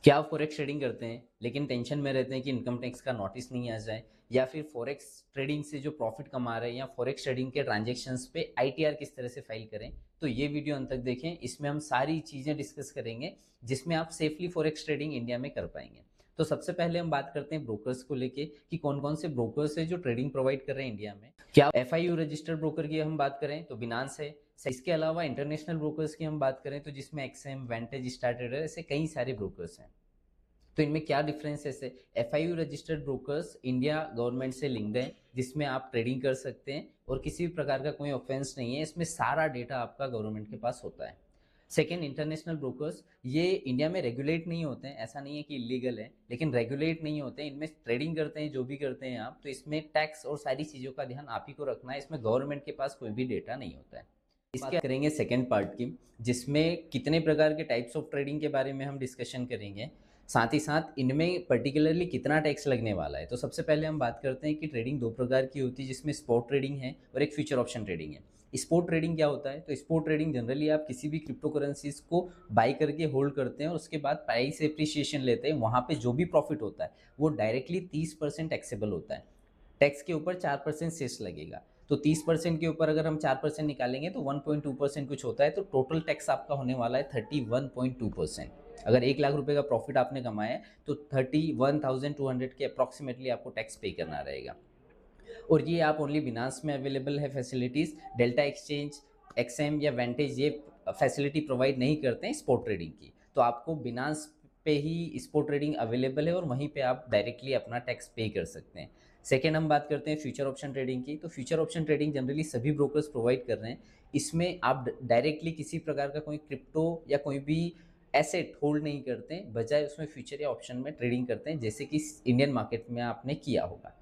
क्या आप forex trading करते हैं लेकिन टेंशन में रहते हैं कि इनकम टैक्स का नोटिस नहीं आ जाए, या फिर फॉरेक्स ट्रेडिंग से जो प्रॉफिट कमा रहे हैं या फॉरेक्स ट्रेडिंग के ट्रांजेक्शन्स पे आईटीआर किस तरह से फाइल करें? तो ये वीडियो अंत तक देखें, इसमें हम सारी चीज़ें डिस्कस करेंगे जिसमें आप सेफली फॉरेक्स ट्रेडिंग इंडिया में कर पाएंगे। तो सबसे पहले हम बात करते हैं ब्रोकर्स को लेके कि कौन कौन से ब्रोकर्स है जो ट्रेडिंग प्रोवाइड कर रहे हैं इंडिया में। क्या एफआईयू रजिस्टर्ड ब्रोकर की हम बात करें तो बिनांस है। इसके अलावा इंटरनेशनल ब्रोकर्स की हम बात करें तो जिसमें एक्सएम, वेंटेज, स्टार ट्रेडर, ऐसे कई सारे ब्रोकर्स हैं। तो इनमें क्या डिफरेंस है? FIU registered brokers India government से लिंक्ड है, जिसमें आप ट्रेडिंग कर सकते हैं और किसी भी प्रकार का कोई ऑफेंस नहीं है, इसमें सारा डेटा आपका गवर्नमेंट के पास होता है। सेकेंड, इंटरनेशनल ब्रोकर्स, ये इंडिया में रेगुलेट नहीं होते हैं, ऐसा नहीं है कि इलीगल है, लेकिन रेगुलेट नहीं होते हैं, इनमें ट्रेडिंग करते हैं जो भी करते हैं आप, तो इसमें टैक्स और सारी चीज़ों का ध्यान आप ही को रखना है, इसमें गवर्नमेंट के पास कोई भी डेटा नहीं होता है। इसके बात करेंगे सेकेंड पार्ट की, जिसमें कितने प्रकार के टाइप्स ऑफ ट्रेडिंग के बारे में हम डिस्कशन करेंगे, साथ ही साथ इनमें पर्टिकुलरली कितना टैक्स लगने वाला है। तो सबसे पहले हम बात करते हैं कि ट्रेडिंग दो प्रकार की होती है, जिसमें स्पॉट ट्रेडिंग है और एक फ्यूचर ऑप्शन ट्रेडिंग है। स्पॉट ट्रेडिंग क्या होता है? तो स्पॉट ट्रेडिंग जनरली आप किसी भी क्रिप्टो करेंसीज को बाई करके होल्ड करते हैं और उसके बाद प्राइस एप्रिसिएशन लेते हैं, वहाँ पे जो भी प्रॉफिट होता है वो डायरेक्टली 30% टैक्सेबल होता है। टैक्स के ऊपर 4% सेस लगेगा। तो 30% के ऊपर अगर हम 4% निकालेंगे तो 1.2% कुछ होता है, तो टोटल टैक्स आपका होने वाला है 31.2%। अगर 1 लाख रुपए का प्रॉफिट आपने कमाया है तो 31,200 के अप्रॉक्सीमेटली आपको टैक्स पे करना रहेगा। और ये आप ओनली बिनांस में अवेलेबल है फैसिलिटीज़, डेल्टा एक्सचेंज, एक्सएम या वेंटेज ये फैसिलिटी प्रोवाइड नहीं करते हैं स्पॉट ट्रेडिंग की। तो आपको बिनांस पे ही स्पॉट ट्रेडिंग अवेलेबल है और वहीं पे आप डायरेक्टली अपना टैक्स पे कर सकते हैं। सेकेंड, हम बात करते हैं फ्यूचर ऑप्शन ट्रेडिंग की। तो फ्यूचर ऑप्शन ट्रेडिंग जनरली सभी ब्रोकर्स प्रोवाइड कर रहे हैं। इसमें आप डायरेक्टली किसी प्रकार का कोई क्रिप्टो या कोई भी एसेट होल्ड नहीं करते हैं, बजाय उसमें फ्यूचर या ऑप्शन में ट्रेडिंग करते हैं, जैसे कि इंडियन मार्केट में आपने किया होगा।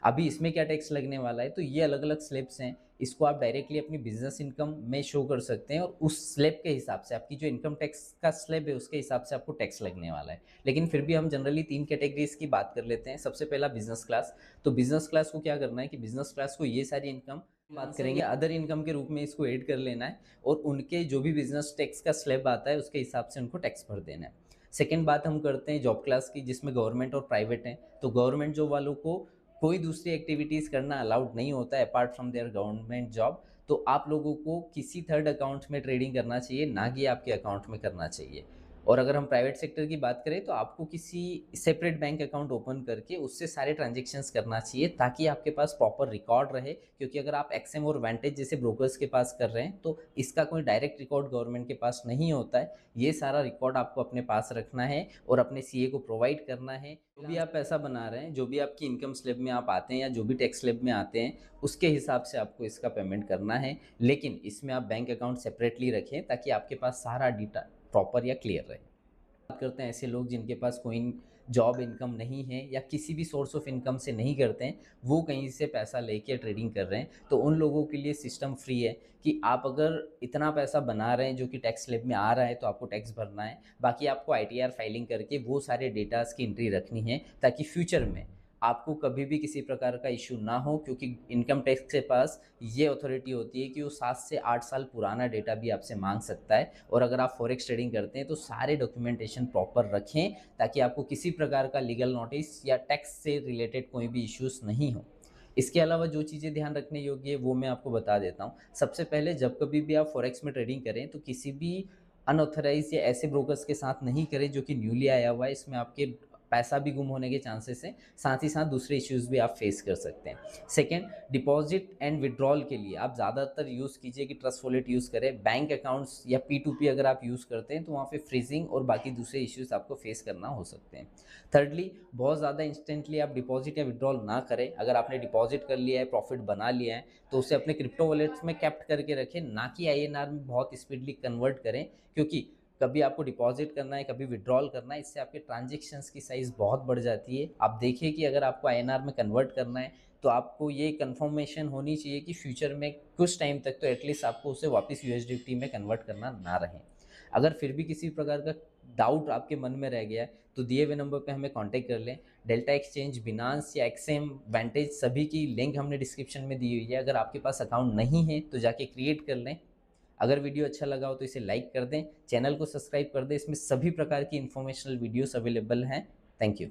अभी इसमें क्या टैक्स लगने वाला है? तो ये अलग अलग स्लैब्स हैं, इसको आप डायरेक्टली अपनी बिजनेस इनकम में शो कर सकते हैं और उस स्लैब के हिसाब से आपकी जो इनकम टैक्स का स्लैब है उसके हिसाब से आपको टैक्स लगने वाला है। लेकिन फिर भी हम जनरली 3 कैटेगरीज की बात कर लेते हैं। सबसे पहला बिजनेस क्लास। तो बिजनेस क्लास को क्या करना है कि बिजनेस क्लास को ये सारी इनकम बात करेंगे अदर इनकम के रूप में इसको ऐड कर लेना है और उनके जो भी बिजनेस टैक्स का स्लैब आता है उसके हिसाब से उनको टैक्स भर देना है। सेकेंड बात हम करते हैं जॉब क्लास की, जिसमें गवर्नमेंट और प्राइवेट है। तो गवर्नमेंट जॉब वालों को कोई दूसरी एक्टिविटीज़ करना अलाउड नहीं होता है apart from there government job. तो आप लोगों को किसी थर्ड अकाउंट में ट्रेडिंग करना चाहिए, ना कि आपके अकाउंट में करना चाहिए। और अगर हम प्राइवेट सेक्टर की बात करें तो आपको किसी सेपरेट बैंक अकाउंट ओपन करके उससे सारे ट्रांजेक्शन्स करना चाहिए, ताकि आपके पास प्रॉपर रिकॉर्ड रहे। क्योंकि अगर आप एक्सएम और वेंटेज जैसे ब्रोकर्स के पास कर रहे हैं तो इसका कोई डायरेक्ट रिकॉर्ड गवर्नमेंट के पास नहीं होता है। ये सारा रिकॉर्ड आपको अपने पास रखना है और अपने सीए को प्रोवाइड करना है। जो भी आप पैसा बना रहे हैं, जो भी आपकी इनकम स्लैब में आप आते हैं या जो भी टैक्स स्लैब में आते हैं, उसके हिसाब से आपको इसका पेमेंट करना है। लेकिन इसमें आप बैंक अकाउंट सेपरेटली रखें ताकि आपके पास सारा डेटा प्रॉपर या क्लियर रहे। बात करते हैं ऐसे लोग जिनके पास कोई जॉब इनकम नहीं है या किसी भी सोर्स ऑफ इनकम से नहीं करते हैं, वो कहीं से पैसा लेके ट्रेडिंग कर रहे हैं, तो उन लोगों के लिए सिस्टम फ्री है कि आप अगर इतना पैसा बना रहे हैं जो कि टैक्स स्लैब में आ रहा है तो आपको टैक्स भरना है। बाकी आपको आईटीआर फाइलिंग करके वो सारे डेटास की एंट्री रखनी है, ताकि फ्यूचर में आपको कभी भी किसी प्रकार का इशू ना हो। क्योंकि इनकम टैक्स के पास ये अथॉरिटी होती है कि वो 7 से 8 साल पुराना डेटा भी आपसे मांग सकता है। और अगर आप फॉरेक्स ट्रेडिंग करते हैं तो सारे डॉक्यूमेंटेशन प्रॉपर रखें, ताकि आपको किसी प्रकार का लीगल नोटिस या टैक्स से रिलेटेड कोई भी इश्यूज नहीं हो। इसके अलावा जो चीज़ें ध्यान रखने योग्य है वो मैं आपको बता देता हूँ। सबसे पहले, जब कभी भी आप फॉरेक्स में ट्रेडिंग करें तो किसी भी अनऑथराइज या ऐसे ब्रोकर्स के साथ नहीं करें जो कि न्यूली आया हुआ है। इसमें आपके पैसा भी गुम होने के चांसेस हैं, साथ ही साथ दूसरे इश्यूज भी आप फेस कर सकते हैं। सेकेंड, डिपॉजिट एंड विड्रॉल के लिए आप ज़्यादातर यूज़ कीजिए कि ट्रस्ट वॉलेट यूज़ करें। बैंक अकाउंट्स या P2P अगर आप यूज़ करते हैं तो वहाँ पे फ्रीजिंग और बाकी दूसरे इश्यूज आपको फेस करना हो सकते हैं। थर्डली, बहुत ज़्यादा इंस्टेंटली आप डिपॉजिट या विड्रॉल ना करें। अगर आपने डिपॉजिट कर लिया है, प्रॉफिट बना लिया है, तो उसे अपने क्रिप्टो वॉलेट्स में कैप्ट करके रखें, ना कि INR में बहुत स्पीडली कन्वर्ट करें। क्योंकि कभी आपको डिपॉजिट करना है, कभी विड्रॉल करना है, इससे आपके ट्रांजेक्शन्स की साइज़ बहुत बढ़ जाती है। आप देखिए कि अगर आपको INR में कन्वर्ट करना है तो आपको ये कंफर्मेशन होनी चाहिए कि फ्यूचर में कुछ टाइम तक तो एटलीस्ट आपको उसे वापस USDT में कन्वर्ट करना ना रहे। अगर फिर भी किसी प्रकार का डाउट आपके मन में रह गया है तो दिए हुए नंबर पे हमें कांटेक्ट कर लें। डेल्टा एक्सचेंज, बिनांस या एक्सएम, वेंटेज सभी की लिंक हमने डिस्क्रिप्शन में दी हुई है। अगर आपके पास अकाउंट नहीं है तो जाके क्रिएट कर लें। अगर वीडियो अच्छा लगा हो तो इसे लाइक कर दें, चैनल को सब्सक्राइब कर दें, इसमें सभी प्रकार की इंफॉर्मेशनल वीडियोस अवेलेबल हैं। Thank you.